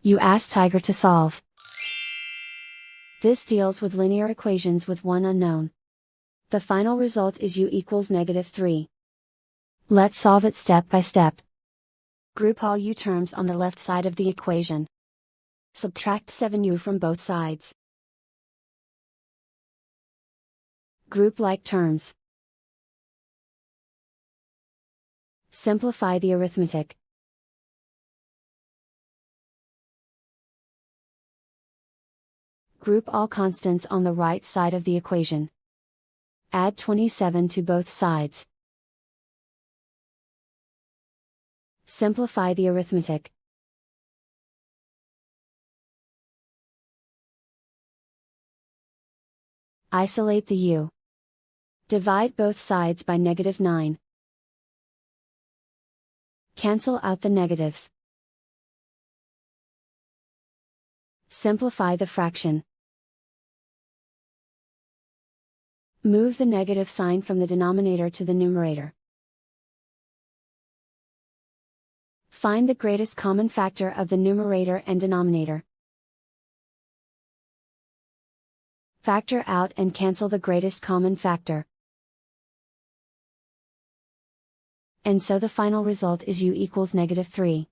You ask Tiger to solve. This deals with linear equations with one unknown. The final result is u equals -3. Let's solve it step by step. Group all u terms on the left side of the equation. Subtract 7u from both sides. Group like terms. Simplify the arithmetic. Group all constants on the right side of the equation. Add 27 to both sides. Simplify the arithmetic. Isolate the u. Divide both sides by -9. Cancel out the negatives. Simplify the fraction. Move the negative sign from the denominator to the numerator. Find the greatest common factor of the numerator and denominator. Factor out and cancel the greatest common factor. And so the final result is u equals -3.